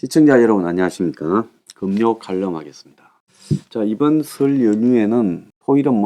시청자 여러분 안녕하십니까? 금요 칼럼하겠습니다. 자, 이번 설 연휴에는 토일은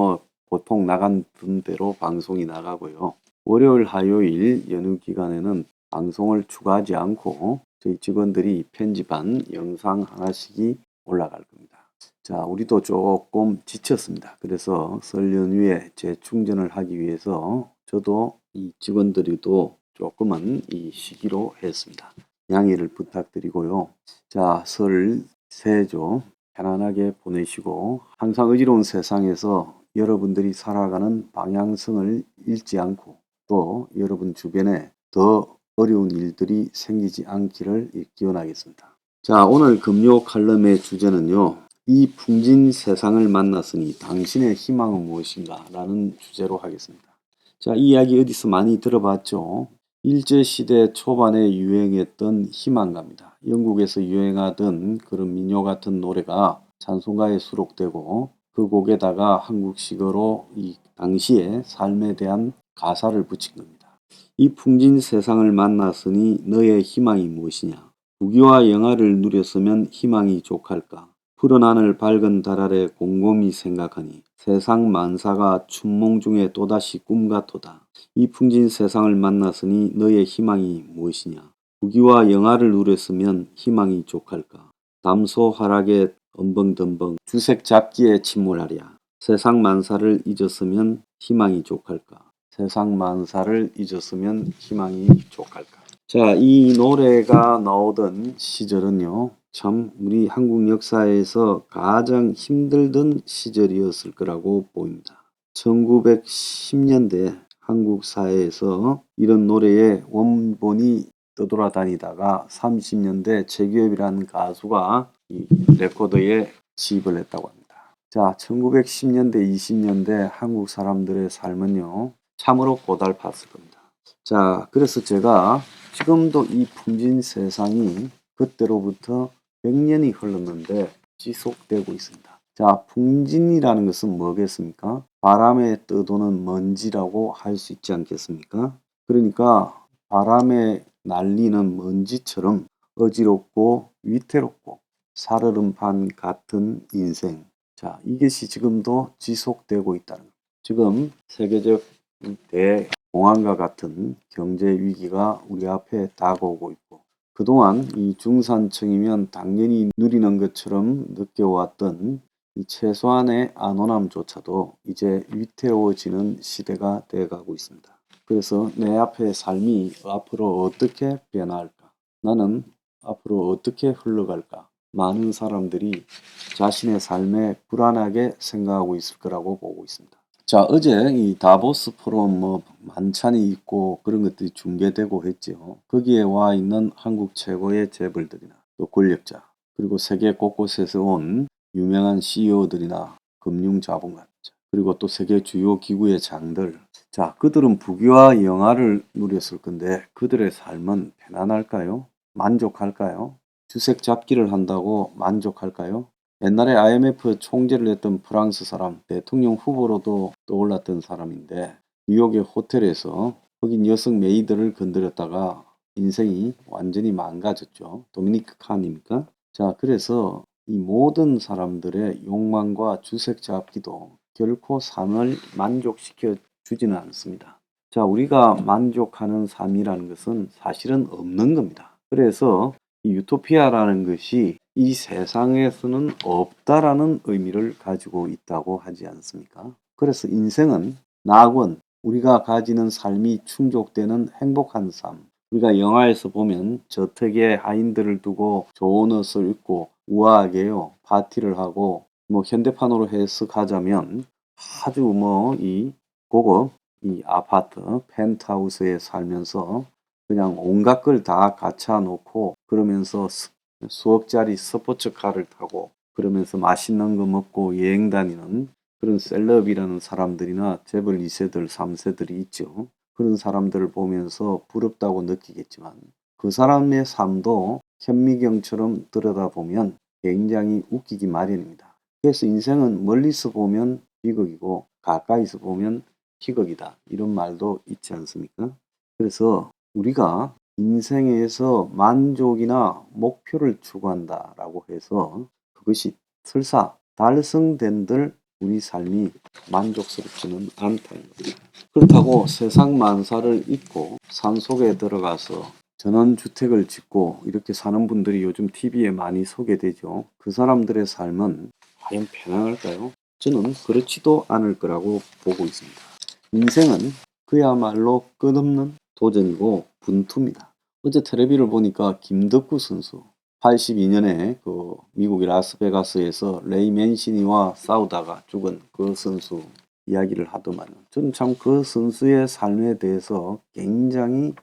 보통 나간 대로 방송이 나가고요. 월요일, 화요일 연휴 기간에는 방송을 추가하지 않고 저희 직원들이 편집한 영상 하나씩이 올라갈 겁니다. 자, 우리도 조금 지쳤습니다. 그래서 설 연휴에 재충전을 하기 위해서 저도 이 직원들이도 조금은 이 시기로 했습니다. 양해를 부탁드리고요. 자, 설 새해죠. 편안하게 보내시고 항상 의지로운 세상에서 여러분들이 살아가는 방향성을 잃지 않고 또 여러분 주변에 더 어려운 일들이 생기지 않기를 기원하겠습니다. 자, 오늘 금요 칼럼의 주제는요. 이 풍진 세상을 만났으니 당신의 희망은 무엇인가? 라는 주제로 하겠습니다. 자, 이 이야기 어디서 많이 들어봤죠? 일제시대 초반에 유행했던 희망가입니다. 영국에서 유행하던 그런 민요 같은 노래가 찬송가에 수록되고 그 곡에다가 한국식으로 이 당시의 삶에 대한 가사를 붙인 겁니다. 이 풍진 세상을 만났으니 너의 희망이 무엇이냐? 부귀와 영화를 누렸으면 희망이 족할까? 푸른 하늘 밝은 달 아래 곰곰이 생각하니 세상 만사가 춘몽 중에 또다시 꿈 같도다. 이 풍진 세상을 만났으니 너의 희망이 무엇이냐? 부귀와 영화를 누렸으면 희망이 족할까? 담소 하락에 덤벙덤벙 주색 잡기에 침몰하랴. 세상 만사를 잊었으면 희망이 족할까? 세상 만사를 잊었으면 희망이 족할까? 자, 이 노래가 나오던 시절은요. 참 우리 한국 역사에서 가장 힘들던 시절이었을 거라고 보입니다. 1910년대 한국 사회에서 이런 노래의 원본이 떠돌아다니다가 30년대 최규엽이라는 가수가 이 레코더에 지입을 했다고 합니다. 자, 1910년대, 20년대 한국 사람들의 삶은요. 참으로 고달팠을 겁니다. 자, 그래서 제가 지금도 이 풍진 세상이 그때로부터 100년이 흘렀는데 지속되고 있습니다. 자, 풍진이라는 것은 뭐겠습니까? 바람에 떠도는 먼지라고 할 수 있지 않겠습니까? 그러니까 바람에 날리는 먼지처럼 어지럽고 위태롭고 살얼음판 같은 인생. 자, 이것이 지금도 지속되고 있다는 겁니다. 지금 세계적 대공황과 같은 경제 위기가 우리 앞에 다가오고 있고 그동안 이 중산층이면 당연히 누리는 것처럼 느껴왔던 이 최소한의 안온함조차도 이제 위태로워지는 시대가 되어가고 있습니다. 그래서 내 앞의 삶이 앞으로 어떻게 변화할까? 나는 앞으로 어떻게 흘러갈까? 많은 사람들이 자신의 삶에 불안하게 생각하고 있을 거라고 보고 있습니다. 자, 어제 이 다보스 포럼 만찬이 있고 그런 것들이 중계되고 했죠. 거기에 와 있는 한국 최고의 재벌들이나 또 권력자 그리고 세계 곳곳에서 온 유명한 CEO들이나 금융자본가들 그리고 또 세계 주요 기구의 장들 자, 그들은 부귀와 영화를 누렸을 건데 그들의 삶은 편안할까요? 만족할까요? 주색 잡기를 한다고 만족할까요? 옛날에 IMF 총재를 했던 프랑스 사람, 대통령 후보로도 떠올랐던 사람인데 뉴욕의 호텔에서 흑인 여성 메이드를 건드렸다가 인생이 완전히 망가졌죠. 도미니크 칸입니까? 자, 그래서 이 모든 사람들의 욕망과 주색 잡기도 결코 삶을 만족시켜 주지는 않습니다. 자, 우리가 만족하는 삶이라는 것은 사실은 없는 겁니다. 그래서 이 유토피아라는 것이 이 세상에서는 없다라는 의미를 가지고 있다고 하지 않습니까? 그래서 인생은 낙원, 우리가 가지는 삶이 충족되는 행복한 삶. 우리가 영화에서 보면 저택에 하인들을 두고 좋은 옷을 입고 우아하게요 파티를 하고 현대판으로 해석하자면 아주 이 고급 이 아파트 펜트하우스에 살면서 그냥 온갖 걸 다 갖춰 놓고 그러면서 수억짜리 스포츠카를 타고 그러면서 맛있는 거 먹고 여행 다니는 그런 셀럽이라는 사람들이나 재벌 2세들, 3세들이 있죠. 그런 사람들을 보면서 부럽다고 느끼겠지만 그 사람의 삶도 현미경처럼 들여다보면 굉장히 웃기기 마련입니다. 그래서 인생은 멀리서 보면 비극이고 가까이서 보면 희극이다. 이런 말도 있지 않습니까? 그래서 우리가 인생에서 만족이나 목표를 추구한다라고 해서 그것이 설사 달성된들 우리 삶이 만족스럽지는 않다는 겁니다. 그렇다고 세상 만사를 잊고 산속에 들어가서 전원주택을 짓고 이렇게 사는 분들이 요즘 TV에 많이 소개되죠. 그 사람들의 삶은 과연 편안할까요? 저는 그렇지도 않을 거라고 보고 있습니다. 인생은 그야말로 끝없는 도전이고 분투입니다. 어제 텔레비를 보니까 김덕구 선수 82년에 그 미국의 라스베가스에서 레이 맨시니와 싸우다가 죽은 그 선수 이야기를 하더만 저는 참 그 선수의 삶에 대해서 굉장히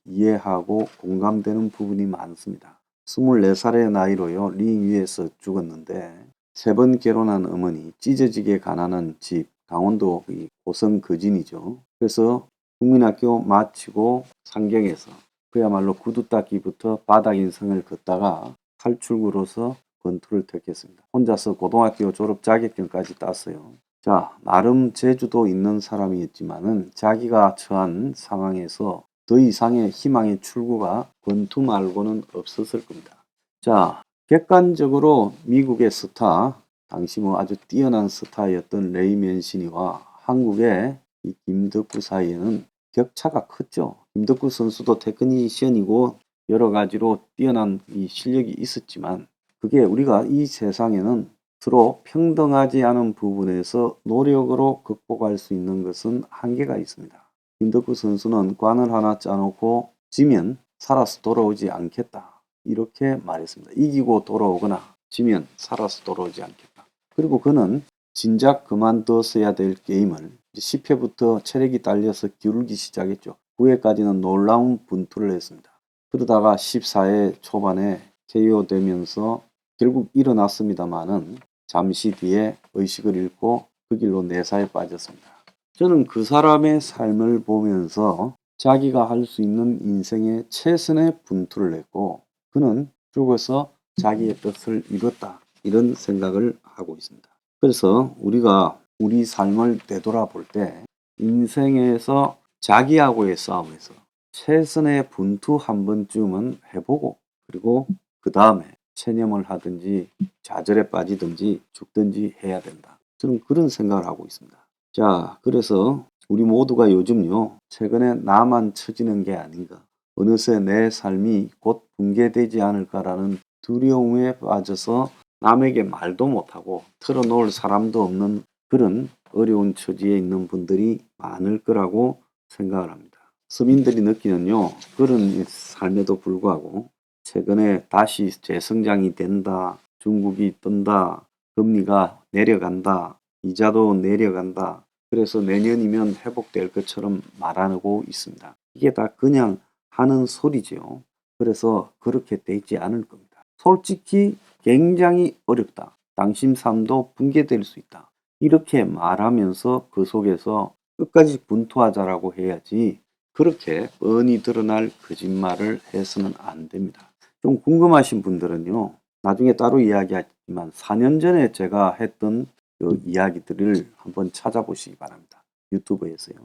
이해하고 공감되는 부분이 많습니다. 24살의 나이로요 링 위에서 죽었는데 3번 결혼한 어머니, 찢어지게 가난한 집, 강원도 고성 거진이죠. 그래서 국민학교 마치고 상경에서 그야말로 구두 닦기부터 바닥 인생을 걷다가 탈출구로서 권투를 택했습니다. 혼자서 고등학교 졸업 자격증까지 땄어요. 자, 나름 재주도 있는 사람이었지만은 자기가 처한 상황에서 더 이상의 희망의 출구가 권투 말고는 없었을 겁니다. 자, 객관적으로 미국의 스타, 당시 아주 뛰어난 스타였던 레이 맨시니와 한국의 이 김덕구 사이에는 격차가 컸죠. 김덕구 선수도 테크니션이고 여러 가지로 뛰어난 이 실력이 있었지만 그게 우리가 이 세상에는 서로 평등하지 않은 부분에서 노력으로 극복할 수 있는 것은 한계가 있습니다. 김덕구 선수는 관을 하나 짜놓고 지면 살아서 돌아오지 않겠다. 이렇게 말했습니다. 이기고 돌아오거나 지면 살아서 돌아오지 않겠다. 그리고 그는 진작 그만뒀어야 될 게임을 10회부터 체력이 딸려서 기울기 시작했죠. 9회까지는 놀라운 분투를 했습니다. 그러다가 14회 초반에 KO 되면서 결국 일어났습니다마는 잠시 뒤에 의식을 잃고 그 길로 내사에 빠졌습니다. 저는 그 사람의 삶을 보면서 자기가 할 수 있는 인생의 최선의 분투를 했고 그는 죽어서 자기의 뜻을 이뤘다. 이런 생각을 하고 있습니다. 그래서 우리가 우리 삶을 되돌아볼 때 인생에서 자기하고의 싸움에서 최선의 분투 한 번쯤은 해보고 그리고 그 다음에 체념을 하든지 좌절에 빠지든지 죽든지 해야 된다. 저는 그런 생각을 하고 있습니다. 자, 그래서 우리 모두가 요즘요 최근에 나만 처지는 게 아닌가 어느새 내 삶이 곧 붕괴되지 않을까라는 두려움에 빠져서 남에게 말도 못하고 털어놓을 사람도 없는 그런 어려운 처지에 있는 분들이 많을 거라고 생각을 합니다. 서민들이 느끼는요 그런 삶에도 불구하고 최근에 다시 재성장이 된다, 중국이 뜬다, 금리가 내려간다, 이자도 내려간다. 그래서 내년이면 회복될 것처럼 말하고 있습니다. 이게 다 그냥 하는 소리죠. 그래서 그렇게 되지 않을 겁니다. 솔직히 굉장히 어렵다. 당신 삶도 붕괴될 수 있다. 이렇게 말하면서 그 속에서 끝까지 분투하자라고 해야지 그렇게 뻔히 드러날 거짓말을 해서는 안 됩니다. 좀 궁금하신 분들은요. 나중에 따로 이야기하지만 4년 전에 제가 했던 그 이야기들을 한번 찾아보시기 바랍니다. 유튜브에서요.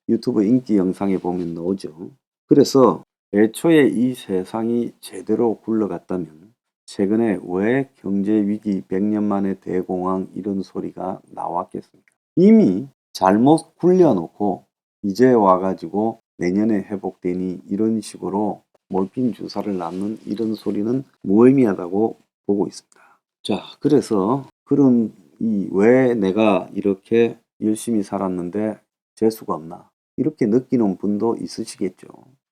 유튜브 인기 영상에 보면 나오죠. 그래서 애초에 이 세상이 제대로 굴러갔다면 최근에 왜 경제위기 100년 만에 대공황 이런 소리가 나왔겠습니까? 이미 잘못 굴려놓고 이제 와가지고 내년에 회복되니 이런 식으로 몰핀 주사를 놨는 이런 소리는 무의미하다고 보고 있습니다. 자, 그래서 그런 왜 내가 이렇게 열심히 살았는데 재수가 없나 이렇게 느끼는 분도 있으시겠죠.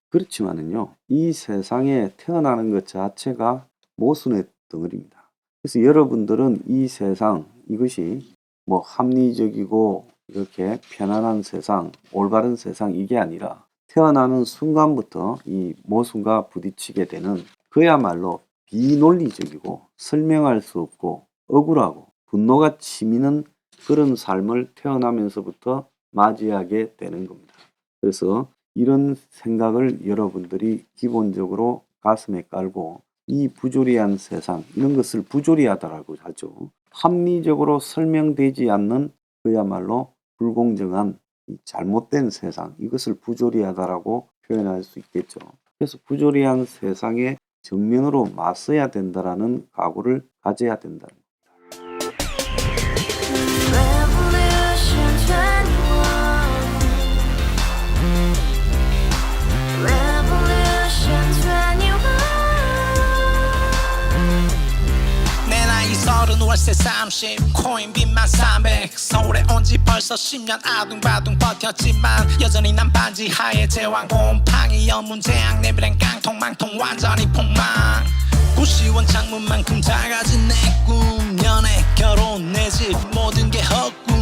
그렇지만은요 이 세상에 태어나는 것 자체가 모순의 덩어리입니다. 그래서 여러분들은 이 세상 이것이 뭐 합리적이고 이렇게 편안한 세상 올바른 세상 이게 아니라 태어나는 순간부터 이 모순과 부딪히게 되는 그야말로 비논리적이고 설명할 수 없고 억울하고 분노가 치미는 그런 삶을 태어나면서부터 맞이하게 되는 겁니다. 그래서 이런 생각을 여러분들이 기본적으로 가슴에 깔고 이 부조리한 세상 이런 것을 부조리하다라고 하죠. 합리적으로 설명되지 않는 그야말로 불공정한 잘못된 세상 이것을 부조리하다라고 표현할 수 있겠죠. 그래서 부조리한 세상에 정면으로 맞서야 된다라는 각오를 가져야 된다는 겁니다. Revolution 21. Revolution 21. 내 나이 30 월세 30 코인빚만 300 서울에 온 지 벌써 10년 아둥바둥 버텼지만 여전히 난 반지 하에 제왕 곰팡이 연문제약 내비랭 깡통 망통 완전히 폭망 구시원 창문만큼 작아진 내 꿈 연애 결혼 내 집 모든 게 헛꿈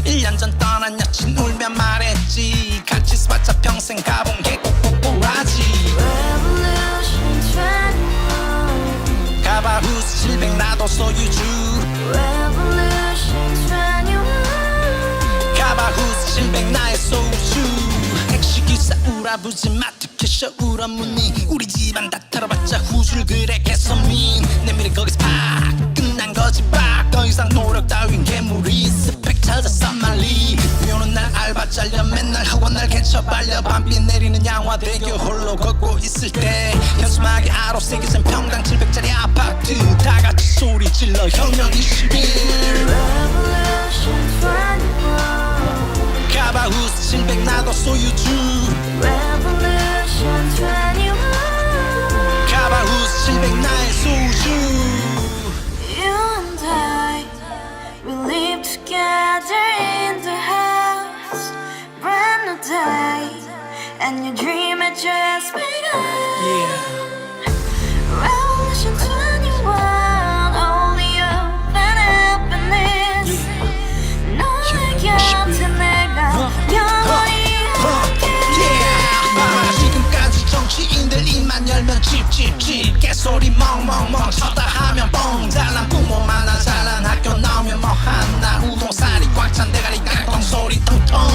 1년 전 떠난 여친 울며 말했지 같이 스파차 평생 가본 게 꼭꼭꼭하지 Revolution 21. 가발 후스 700 나도 소유주 Revolution 21. 가발 후스 700 나의 소주 택시기사 우라부지 마트 캐셔 울어무니 우리 집안 다 털어봤자 후줄 그래 개선민 내 미래 거기서 팍 끝난 거지 팍 더 이상 노력 따윈 괴물이 스펙 찾아서 말리 비오는 날 알바 잘려 맨날 학원 날 개쳐 발려 밤비 내리는 양화대교 홀로 걷고 있을 때 현수막에 아로 새겨진 평당 700짜리 아파트 다 같이 소리 질러 혁명 21 Revolution 21. 가발 후스 700 나도 소유주 Revolution 21. 가발 후스 700 나의 소주 You and I, we live together in the house. Brand new day, and your dream had just begun. Yeah. Revolution 21, only open happiness. 너의 곁에 내가 영원히 함께. 지금까지 정치인들 입만 열면 찝찝찝 개소리 멍멍멍 쳤다 하면 뻥 잘난 부모 만나 잘난 학교 나오면 뭐 하나 우동살이 꽉 찬 대가리 깡통 소리 텅텅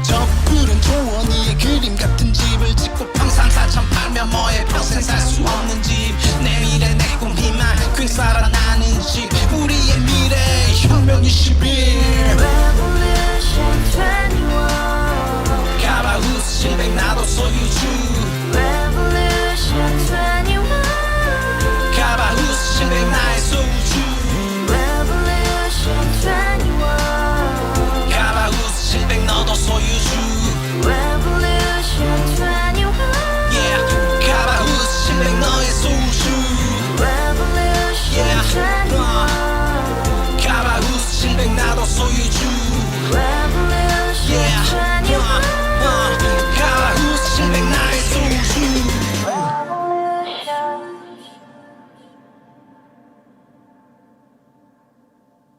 저 푸른 조원이의 그림 같은 집을 짓고 평상사천 팔면 뭐해 평생 살 수 없는 집 내 미래 내 꿈 희망 그 살아나는 집 우리의 미래 혁명 21